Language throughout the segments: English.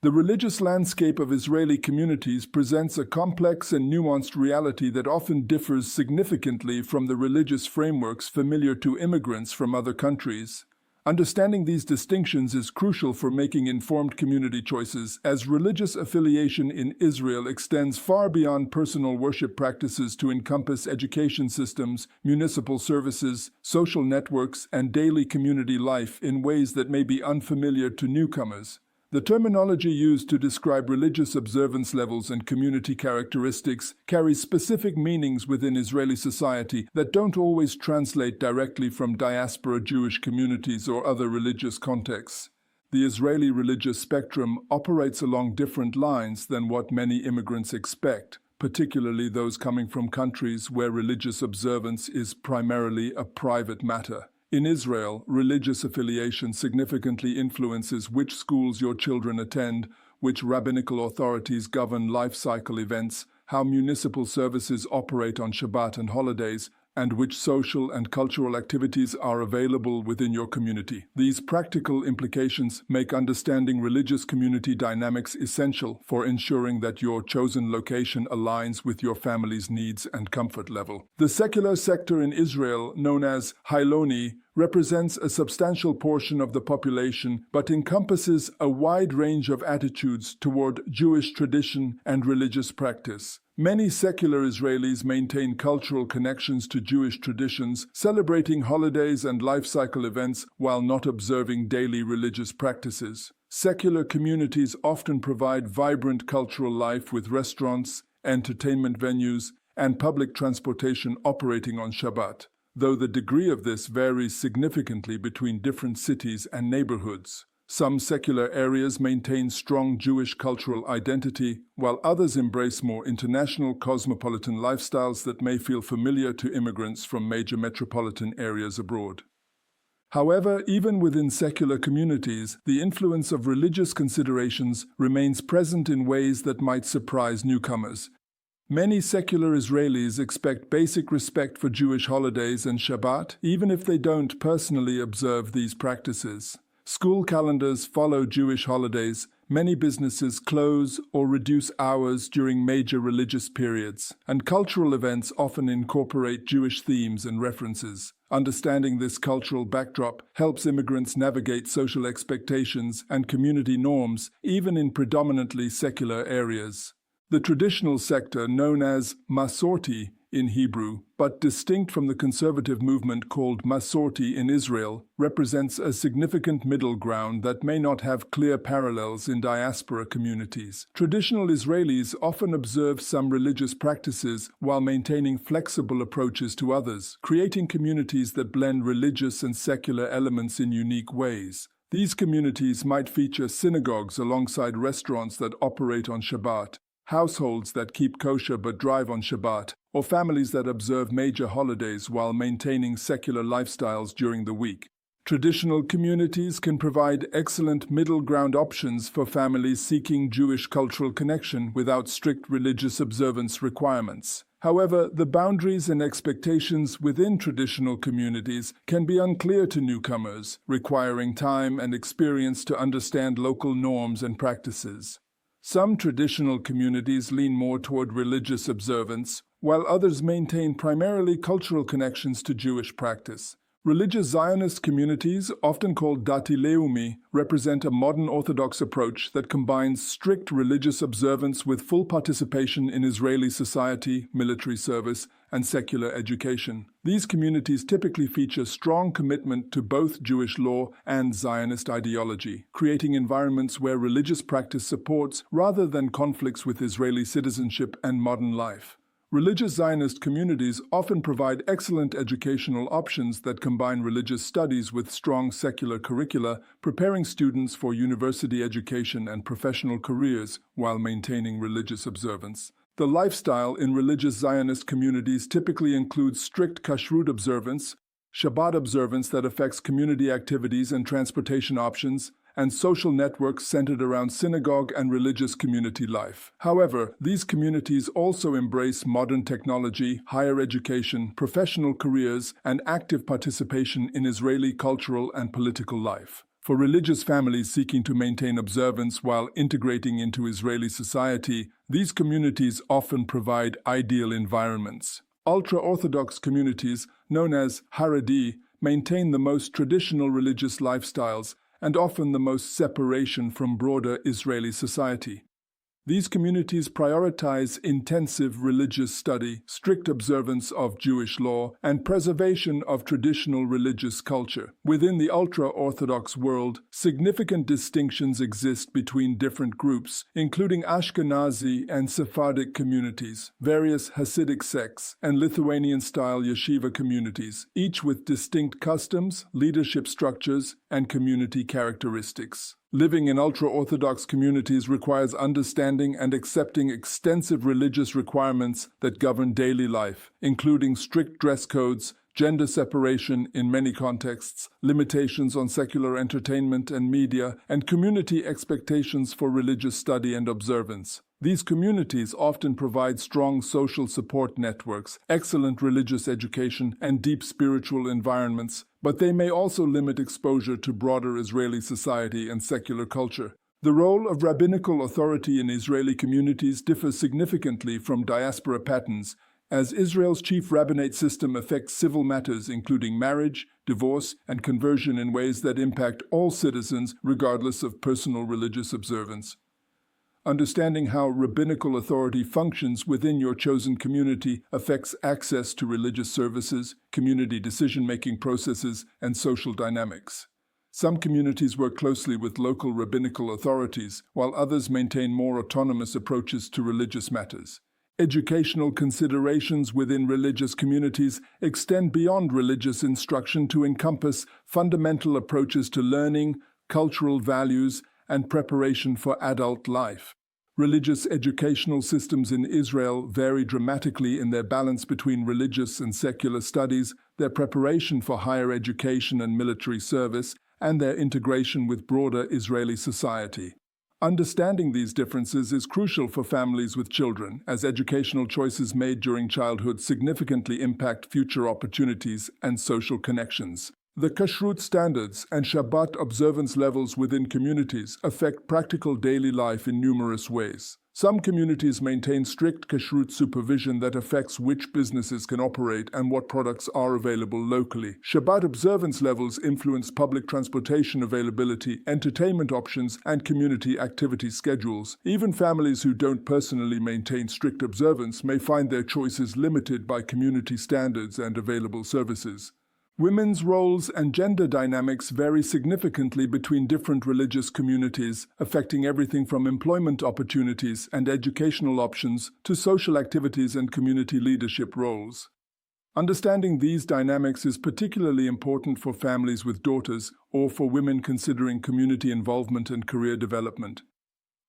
The religious landscape of Israeli communities presents a complex and nuanced reality that often differs significantly from the religious frameworks familiar to immigrants from other countries. Understanding these distinctions is crucial for making informed community choices, as religious affiliation in Israel extends far beyond personal worship practices to encompass education systems, municipal services, social networks, and daily community life in ways that may be unfamiliar to newcomers. The terminology used to describe religious observance levels and community characteristics carries specific meanings within Israeli society that don't always translate directly from diaspora Jewish communities or other religious contexts. The Israeli religious spectrum operates along different lines than what many immigrants expect, particularly those coming from countries where religious observance is primarily a private matter. In Israel, religious affiliation significantly influences which schools your children attend, which rabbinical authorities govern life cycle events, how municipal services operate on Shabbat and holidays, and which social and cultural activities are available within your community. These practical implications make understanding religious community dynamics essential for ensuring that your chosen location aligns with your family's needs and comfort level. The secular sector in Israel, known as Hailoni, represents a substantial portion of the population but encompasses a wide range of attitudes toward Jewish tradition and religious practice. Many secular Israelis maintain cultural connections to Jewish traditions, celebrating holidays and life cycle events while not observing daily religious practices. Secular communities often provide vibrant cultural life with restaurants, entertainment venues, and public transportation operating on Shabbat, though the degree of this varies significantly between different cities and neighborhoods. Some secular areas maintain strong Jewish cultural identity, while others embrace more international cosmopolitan lifestyles that may feel familiar to immigrants from major metropolitan areas abroad. However, even within secular communities, the influence of religious considerations remains present in ways that might surprise newcomers. Many secular Israelis expect basic respect for Jewish holidays and Shabbat, even if they don't personally observe these practices. School calendars follow Jewish holidays. Many businesses close or reduce hours during major religious periods, and cultural events often incorporate Jewish themes and references. Understanding this cultural backdrop helps immigrants navigate social expectations and community norms, even in predominantly secular areas. The traditional sector, known as Masorti in Hebrew, but distinct from the conservative movement called Masorti in Israel, represents a significant middle ground that may not have clear parallels in diaspora communities. Traditional Israelis often observe some religious practices while maintaining flexible approaches to others, creating communities that blend religious and secular elements in unique ways. These communities might feature synagogues alongside restaurants that operate on Shabbat, households that keep kosher but drive on Shabbat, or families that observe major holidays while maintaining secular lifestyles during the week. Traditional communities can provide excellent middle ground options for families seeking Jewish cultural connection without strict religious observance requirements. However, the boundaries and expectations within traditional communities can be unclear to newcomers, requiring time and experience to understand local norms and practices. Some traditional communities lean more toward religious observance, while others maintain primarily cultural connections to Jewish practice. Religious Zionist communities, often called Dati Leumi, represent a modern Orthodox approach that combines strict religious observance with full participation in Israeli society, military service, and secular education. These communities typically feature strong commitment to both Jewish law and Zionist ideology, creating environments where religious practice supports rather than conflicts with Israeli citizenship and modern life. Religious Zionist communities often provide excellent educational options that combine religious studies with strong secular curricula, preparing students for university education and professional careers while maintaining religious observance. The lifestyle in religious Zionist communities typically includes strict kashrut observance, Shabbat observance that affects community activities and transportation options, and social networks centered around synagogue and religious community life. However, these communities also embrace modern technology, higher education, professional careers, and active participation in Israeli cultural and political life. For religious families seeking to maintain observance while integrating into Israeli society, these communities often provide ideal environments. Ultra-Orthodox communities, known as Haredi, maintain the most traditional religious lifestyles and often the most separation from broader Israeli society. These communities prioritize intensive religious study, strict observance of Jewish law, and preservation of traditional religious culture. Within the ultra-Orthodox world, significant distinctions exist between different groups, including Ashkenazi and Sephardic communities, various Hasidic sects, and Lithuanian-style yeshiva communities, each with distinct customs, leadership structures, and community characteristics. Living in ultra-Orthodox communities requires understanding and accepting extensive religious requirements that govern daily life, including strict dress codes, gender separation in many contexts, limitations on secular entertainment and media, and community expectations for religious study and observance. These communities often provide strong social support networks, excellent religious education, and deep spiritual environments, but they may also limit exposure to broader Israeli society and secular culture. The role of rabbinical authority in Israeli communities differs significantly from diaspora patterns, as Israel's chief rabbinate system affects civil matters including marriage, divorce, and conversion in ways that impact all citizens regardless of personal religious observance. Understanding how rabbinical authority functions within your chosen community affects access to religious services, community decision-making processes, and social dynamics. Some communities work closely with local rabbinical authorities, while others maintain more autonomous approaches to religious matters. Educational considerations within religious communities extend beyond religious instruction to encompass fundamental approaches to learning, cultural values, and preparation for adult life. Religious educational systems in Israel vary dramatically in their balance between religious and secular studies, their preparation for higher education and military service, and their integration with broader Israeli society. Understanding these differences is crucial for families with children, as educational choices made during childhood significantly impact future opportunities and social connections. The kashrut standards and Shabbat observance levels within communities affect practical daily life in numerous ways. Some communities maintain strict kashrut supervision that affects which businesses can operate and what products are available locally. Shabbat observance levels influence public transportation availability, entertainment options, and community activity schedules. Even families who don't personally maintain strict observance may find their choices limited by community standards and available services. Women's roles and gender dynamics vary significantly between different religious communities, affecting everything from employment opportunities and educational options to social activities and community leadership roles. Understanding these dynamics is particularly important for families with daughters or for women considering community involvement and career development.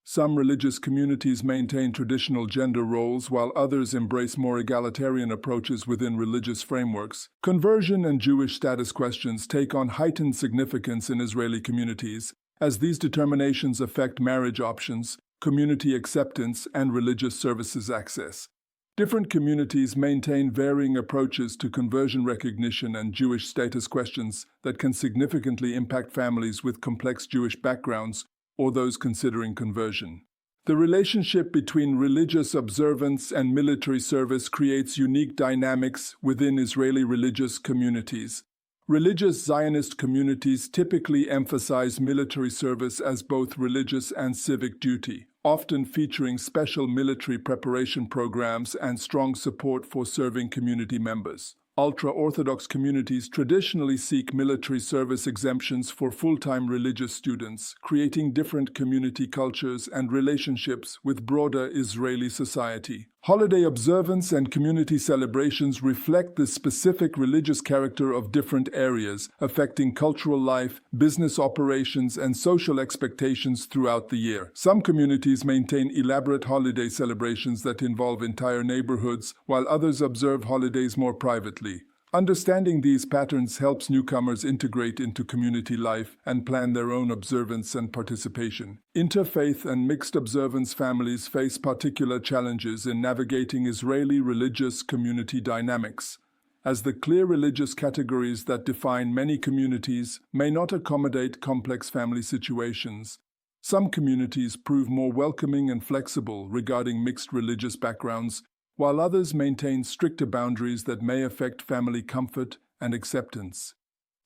Some religious communities maintain traditional gender roles while others embrace more egalitarian approaches within religious frameworks. Conversion and Jewish status questions take on heightened significance in Israeli communities, as these determinations affect marriage options, community acceptance, and religious services access. Different communities maintain varying approaches to conversion recognition and Jewish status questions that can significantly impact families with complex Jewish backgrounds or those considering conversion. The relationship between religious observance and military service creates unique dynamics within Israeli religious communities. Religious Zionist communities typically emphasize military service as both religious and civic duty, often featuring special military preparation programs and strong support for serving community members. Ultra-Orthodox communities traditionally seek military service exemptions for full-time religious students, creating different community cultures and relationships with broader Israeli society. Holiday observance and community celebrations reflect the specific religious character of different areas, affecting cultural life, business operations, and social expectations throughout the year. Some communities maintain elaborate holiday celebrations that involve entire neighborhoods, while others observe holidays more privately. Understanding these patterns helps newcomers integrate into community life and plan their own observance and participation. Interfaith and mixed observance families face particular challenges in navigating Israeli religious community dynamics. as the clear religious categories that define many communities may not accommodate complex family situations. Some communities prove more welcoming and flexible regarding mixed religious backgrounds, while others maintain stricter boundaries that may affect family comfort and acceptance.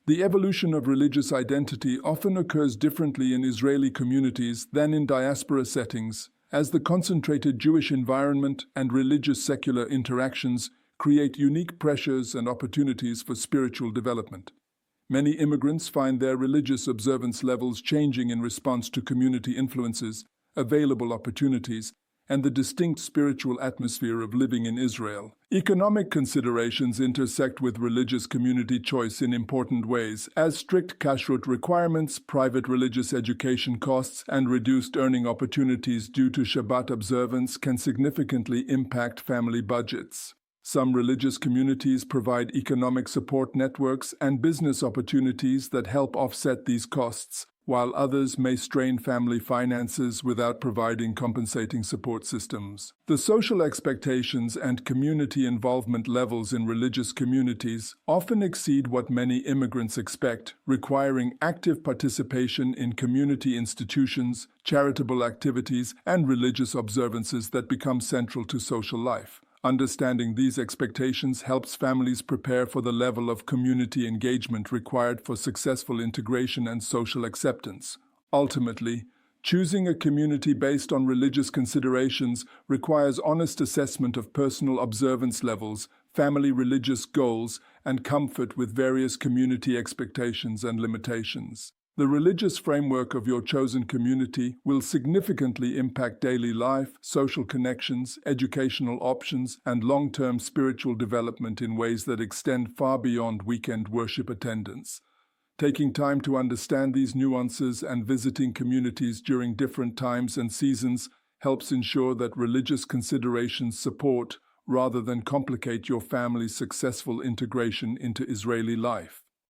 The evolution of religious identity often occurs differently in Israeli communities than in diaspora settings, as the concentrated Jewish environment and religious secular interactions create unique pressures and opportunities for spiritual development. Many immigrants find their religious observance levels changing in response to community influences, available opportunities, and the distinct spiritual atmosphere of living in Israel. Economic considerations intersect with religious community choice in important ways, as strict kashrut requirements, private religious education costs, and reduced earning opportunities due to Shabbat observance can significantly impact family budgets. Some religious communities provide economic support networks and business opportunities that help offset these costs, while others may strain family finances without providing compensating support systems. The social expectations and community involvement levels in religious communities often exceed what many immigrants expect, requiring active participation in community institutions, charitable activities, and religious observances that become central to social life. Understanding these expectations helps families prepare for the level of community engagement required for successful integration and social acceptance. Ultimately, choosing a community based on religious considerations requires honest assessment of personal observance levels, family religious goals, and comfort with various community expectations and limitations. The religious framework of your chosen community will significantly impact daily life, social connections, educational options, and long-term spiritual development in ways that extend far beyond weekend worship attendance. Taking time to understand these nuances and visiting communities during different times and seasons helps ensure that religious considerations support, rather than complicate, your family's successful integration into Israeli life.